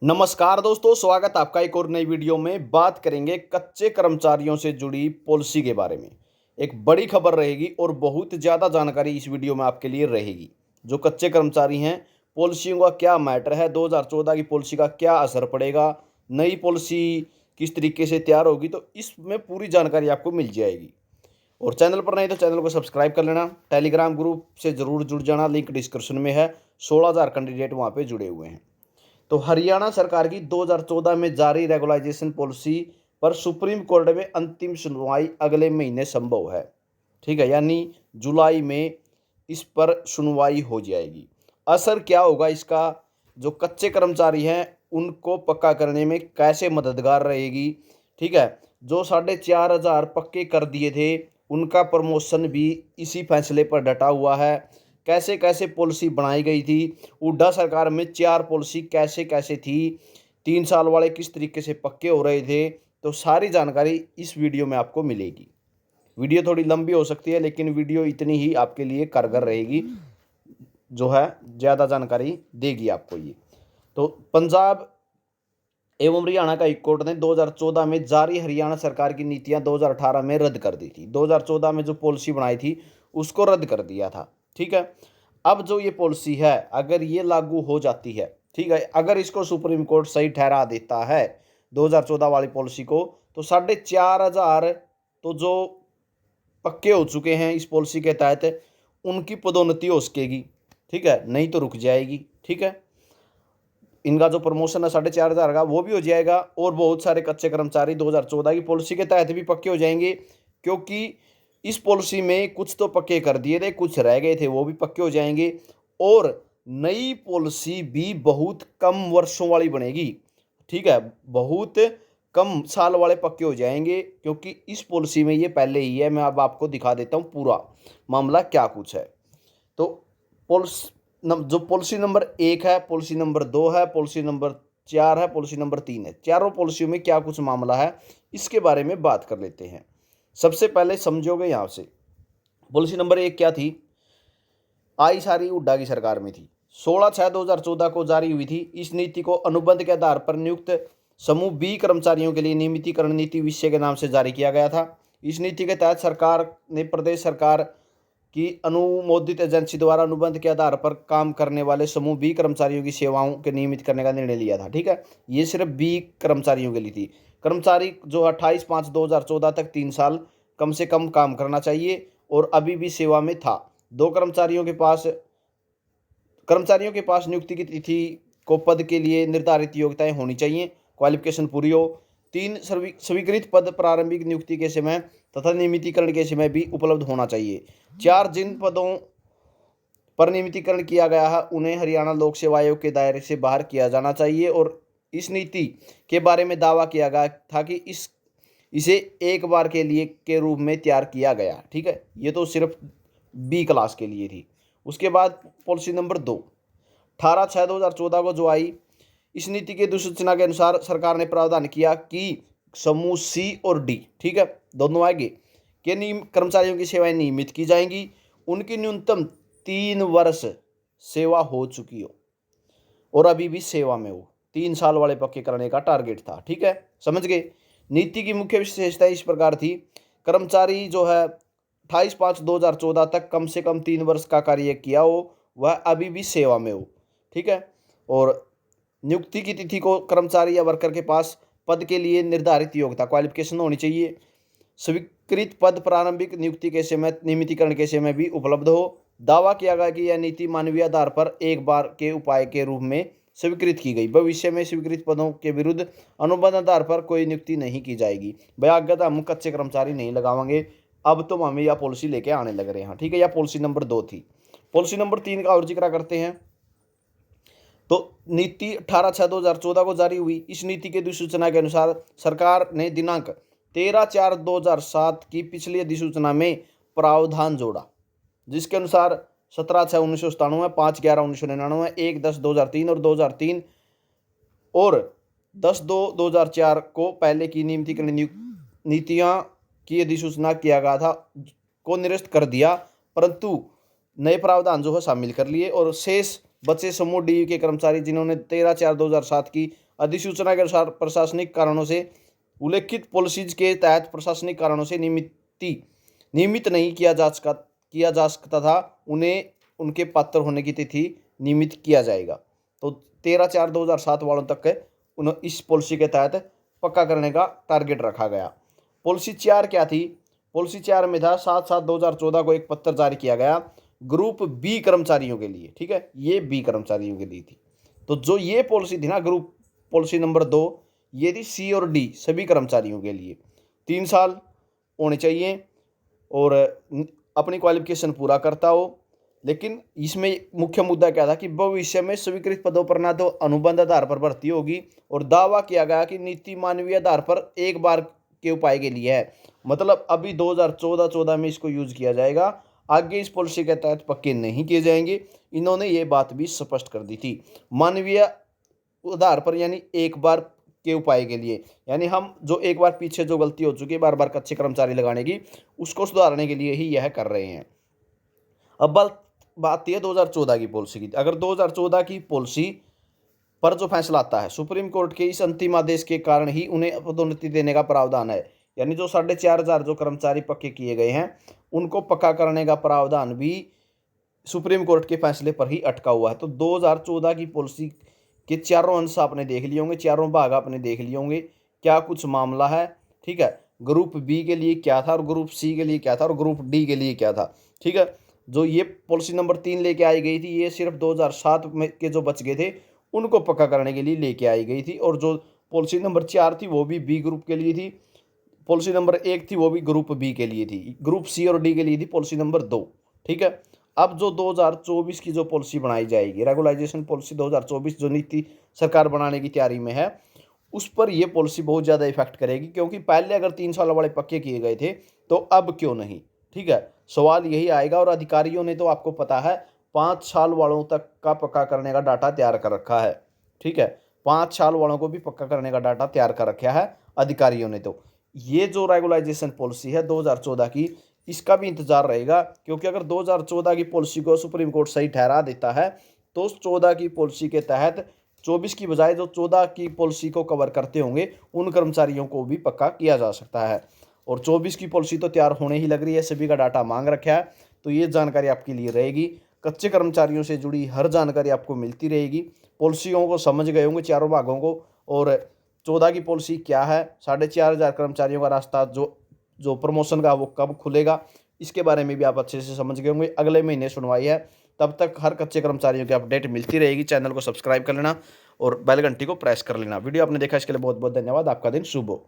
नमस्कार दोस्तों, स्वागत आपका एक और नई वीडियो में। बात करेंगे कच्चे कर्मचारियों से जुड़ी पॉलिसी के बारे में। एक बड़ी खबर रहेगी और बहुत ज़्यादा जानकारी इस वीडियो में आपके लिए रहेगी। जो कच्चे कर्मचारी हैं, पॉलिसियों का क्या मैटर है, 2014 की पॉलिसी का क्या असर पड़ेगा, नई पॉलिसी किस तरीके से तैयार होगी, तो इसमें पूरी जानकारी आपको मिल जाएगी। और चैनल पर नहीं तो चैनल को सब्सक्राइब कर लेना। टेलीग्राम ग्रुप से ज़रूर जुड़ जाना, लिंक डिस्क्रिप्शन में है। 16,000 कैंडिडेट वहाँ पर जुड़े हुए हैं। तो हरियाणा सरकार की 2014 में जारी रेगुलाइजेशन पॉलिसी पर सुप्रीम कोर्ट में अंतिम सुनवाई अगले महीने संभव है। ठीक है, यानी जुलाई में इस पर सुनवाई हो जाएगी। असर क्या होगा इसका, जो कच्चे कर्मचारी हैं उनको पक्का करने में कैसे मददगार रहेगी। ठीक है, जो 4,500 पक्के कर दिए थे उनका प्रमोशन भी इसी फैसले पर डटा हुआ है। कैसे कैसे पॉलिसी बनाई गई थी, हुड्डा सरकार में 4 पॉलिसी कैसे कैसे थी, 3 साल वाले किस तरीके से पक्के हो रहे थे, तो सारी जानकारी इस वीडियो में आपको मिलेगी। वीडियो थोड़ी लंबी हो सकती है लेकिन वीडियो इतनी ही आपके लिए कारगर रहेगी, जो है ज़्यादा जानकारी देगी आपको ये। तो पंजाब एवं हरियाणा का हाई कोर्ट ने 2014 में जारी हरियाणा सरकार की नीतियां 2018 में रद्द कर दी थी। 2014 में जो पॉलिसी बनाई थी उसको रद्द कर दिया था। ठीक है, अब जो ये पॉलिसी है अगर ये लागू हो जाती है, ठीक है, अगर इसको सुप्रीम कोर्ट सही ठहरा देता है 2014 वाली पॉलिसी को, तो 4,500 तो जो पक्के हो चुके हैं इस पॉलिसी के तहत उनकी पदोन्नति हो सकेगी। ठीक है, नहीं तो रुक जाएगी। ठीक है, इनका जो प्रमोशन है 4,500 का वो भी हो जाएगा और बहुत सारे कच्चे कर्मचारी 2014 की पॉलिसी के तहत भी पक्के हो जाएंगे, क्योंकि इस पॉलिसी में कुछ तो पक्के कर दिए थे, कुछ रह गए थे, वो भी पक्के हो जाएंगे। और नई पॉलिसी भी बहुत कम वर्षों वाली बनेगी। ठीक है, बहुत कम साल वाले पक्के हो जाएंगे, क्योंकि इस पॉलिसी में ये पहले ही है। मैं अब आपको दिखा देता हूँ पूरा मामला क्या कुछ है। तो जो पॉलिसी नंबर 1 है, पॉलिसी नंबर 2 है, पॉलिसी नंबर 4 है, पॉलिसी नंबर 3 है, चारों पॉलिसियों में क्या कुछ मामला है इसके बारे में बात कर लेते हैं। सबसे पहले समझोगे यहाँ से, पॉलिसी नंबर 1 क्या थी, आई सारी हुड्डा की सरकार में थी, 16/6/2014 को जारी हुई थी। इस नीति को अनुबंध के आधार पर नियुक्त समूह बी कर्मचारियों के लिए नियमितीकरण नीति विषय के नाम से जारी किया गया था। इस नीति के तहत सरकार ने प्रदेश सरकार की अनुमोदित एजेंसी द्वारा अनुबंध के आधार पर काम करने वाले समूह बी कर्मचारियों की सेवाओं के नियमित करने का निर्णय लिया था। ठीक है, ये सिर्फ बी कर्मचारियों के लिए थी। कर्मचारी जो 28/5/2014 तक 3 साल कम से कम काम करना चाहिए और अभी भी सेवा में था। दो कर्मचारियों के पास नियुक्ति की तिथि को पद के लिए निर्धारित योग्यताएं होनी चाहिए, क्वालिफिकेशन पूरी हो। 3 स्वीकृत पद प्रारंभिक नियुक्ति के समय तथा नियमितीकरण के समय भी उपलब्ध होना चाहिए। 4 जिन पदों पर नियमितीकरण किया गया है उन्हें हरियाणा लोक सेवा आयोग के दायरे से बाहर किया जाना चाहिए। और इस नीति के बारे में दावा किया गया था कि इसे एक बार के लिए के रूप में तैयार किया गया। ठीक है, ये तो सिर्फ बी क्लास के लिए थी। उसके बाद पॉलिसी नंबर 2 18/6/2014 को जो आई, इस नीति की अधिसूचना के अनुसार सरकार ने प्रावधान किया कि समूह सी और डी, ठीक है, दोनों आगे के कर्मचारियों की सेवाएं नियमित की जाएंगी, उनकी न्यूनतम 3 वर्ष सेवा हो चुकी हो और अभी भी सेवा में हो। 3 साल वाले पक्के करने का टारगेट था। ठीक है, समझ गए। नीति की मुख्य विशेषता इस प्रकार थी, कर्मचारी जो है 28/5/2014 तक कम से कम 3 वर्ष का कार्य किया हो, वह अभी भी सेवा में हो। ठीक है, और नियुक्ति की तिथि को कर्मचारी या वर्कर के पास पद के लिए निर्धारित योग्यता क्वालिफिकेशन होनी चाहिए। स्वीकृत पद प्रारंभिक नियुक्ति के समय नियमितीकरण के समय भी उपलब्ध हो। दावा किया गया कि यह नीति मानवीय आधार पर एक बार के उपाय के रूप में स्वीकृत की गई। भविष्य में स्वीकृत पदों के विरुद्ध अनुबंध आधार पर कोई नियुक्ति नहीं की जाएगी। भयागत हम कच्चे कर्मचारी नहीं लगावांगे, अब तो हमें यह पॉलिसी लेके आने लग रहे हैं। ठीक है, यह पॉलिसी नंबर 2 थी। पॉलिसी नंबर 3 का और जिक्र करते हैं। तो नीति 18/6/2014 को जारी हुई। इस नीति के अधिसूचना के अनुसार सरकार ने दिनांक 13/4/2007 की पिछली अधिसूचना में प्रावधान जोड़ा, जिसके अनुसार 17/6/1997, 5/11/1999, 1/10/2003 और 2003 और 10/2/2004 को पहले की नियमितीकरण नीतियां की अधिसूचना किया गया था को निरस्त कर दिया, परंतु नए प्रावधान जो है शामिल कर लिए। और शेष बचे समूह डी के कर्मचारी जिन्होंने 13/4/2007 की अधिसूचना के अनुसार प्रशासनिक कारणों से उल्लेखित पॉलिसीज के तहत प्रशासनिक कारणों से नियमित नहीं किया जा सकता था, उन्हें उनके पात्र होने की तिथि नियमित किया जाएगा। तो 13/4/2007 वालों तक इस पॉलिसी के तहत पक्का करने का टारगेट रखा गया। पॉलिसी 4 क्या थी? पॉलिसी 4 में था 7/7/2014 को एक पत्र जारी किया गया ग्रुप बी कर्मचारियों के लिए। ठीक है, ये बी कर्मचारियों के लिए थी। तो जो ये पॉलिसी थी ना, ग्रुप पॉलिसी नंबर 2, ये थी सी और डी सभी कर्मचारियों के लिए। 3 साल होने चाहिए और अपनी क्वालिफिकेशन पूरा करता हो। लेकिन इसमें मुख्य मुद्दा क्या था कि भविष्य में स्वीकृत पदों पर ना तो अनुबंध आधार पर भर्ती होगी, और दावा किया गया कि नीति मानवीय आधार पर एक बार के उपाय के लिए है। मतलब अभी 2014 में इसको यूज किया जाएगा, आगे इस पॉलिसी के तहत पक्के नहीं किए जाएंगे। इन्होंने ये बात भी स्पष्ट कर दी थी। मानवीय आधार पर यानी एक बार के उपाय के लिए, यानी हम जो एक बार पीछे जो गलती हो चुकी है बार बार कच्चे कर्मचारी लगाने की, उसको सुधारने के लिए ही यह कर रहे हैं। अब बात है 2014 की पॉलिसी की। अगर 2014 की पॉलिसी पर जो फैसला आता है, सुप्रीम कोर्ट के इस अंतिम आदेश के कारण ही उन्हें पदोन्नति देने का प्रावधान है। यानी जो 4,500 जो कर्मचारी पक्के किए गए हैं, उनको पक्का करने का प्रावधान भी सुप्रीम कोर्ट के फैसले पर ही अटका हुआ है। तो 2014 की पॉलिसी के चारों अंश आपने देख लिए होंगे, चारों भाग आपने देख लिए होंगे, क्या कुछ मामला है। ठीक है, ग्रुप बी के लिए क्या था और ग्रुप सी के लिए क्या था और ग्रुप डी के लिए क्या था। ठीक है, जो ये पॉलिसी नंबर 3 लेके आई गई थी, ये सिर्फ 2007 में के जो बच गए थे उनको पक्का करने के लिए लेके आई गई थी। और जो पॉलिसी नंबर 4 थी वो भी बी ग्रुप के लिए थी। पॉलिसी नंबर 1 थी वो भी ग्रुप बी के लिए थी। ग्रुप सी और डी के लिए थी पॉलिसी नंबर 2। ठीक है, अब जो 2024 की जो पॉलिसी बनाई जाएगी, रेगुलाइजेशन पॉलिसी 2024 जो नीति सरकार बनाने की तैयारी में है, उस पर यह पॉलिसी बहुत ज़्यादा इफेक्ट करेगी। क्योंकि पहले अगर 3 साल वाले पक्के किए गए थे तो अब क्यों नहीं। ठीक है, सवाल यही आएगा। और अधिकारियों ने तो आपको पता है 5 साल वालों तक का पक्का करने का डाटा तैयार कर रखा है। ठीक है, 5 साल वालों को भी पक्का करने का डाटा तैयार कर रखा है अधिकारियों ने। तो ये जो रेगुलाइजेशन पॉलिसी है 2014 की, इसका भी इंतजार रहेगा। क्योंकि अगर 2014 की पॉलिसी को सुप्रीम कोर्ट सही ठहरा देता है तो 14 की पॉलिसी के तहत 24 की बजाय जो 14 की पॉलिसी को कवर करते होंगे उन कर्मचारियों को भी पक्का किया जा सकता है। और 24 की पॉलिसी तो तैयार होने ही लग रही है, सभी का डाटा मांग रखा है। तो ये जानकारी आपके लिए रहेगी। कच्चे कर्मचारियों से जुड़ी हर जानकारी आपको मिलती रहेगी। पॉलिसियों को समझ गए होंगे चारों भागों को, और 14 की पॉलिसी क्या है, 4,500 कर्मचारियों का रास्ता जो प्रमोशन का वो कब खुलेगा, इसके बारे में भी आप अच्छे से समझ गए होंगे। अगले महीने सुनवाई है, तब तक हर कच्चे कर्मचारियों की अपडेट मिलती रहेगी। चैनल को सब्सक्राइब कर लेना और बेल घंटी को प्रेस कर लेना। वीडियो आपने देखा इसके लिए बहुत बहुत धन्यवाद। आपका दिन शुभ हो।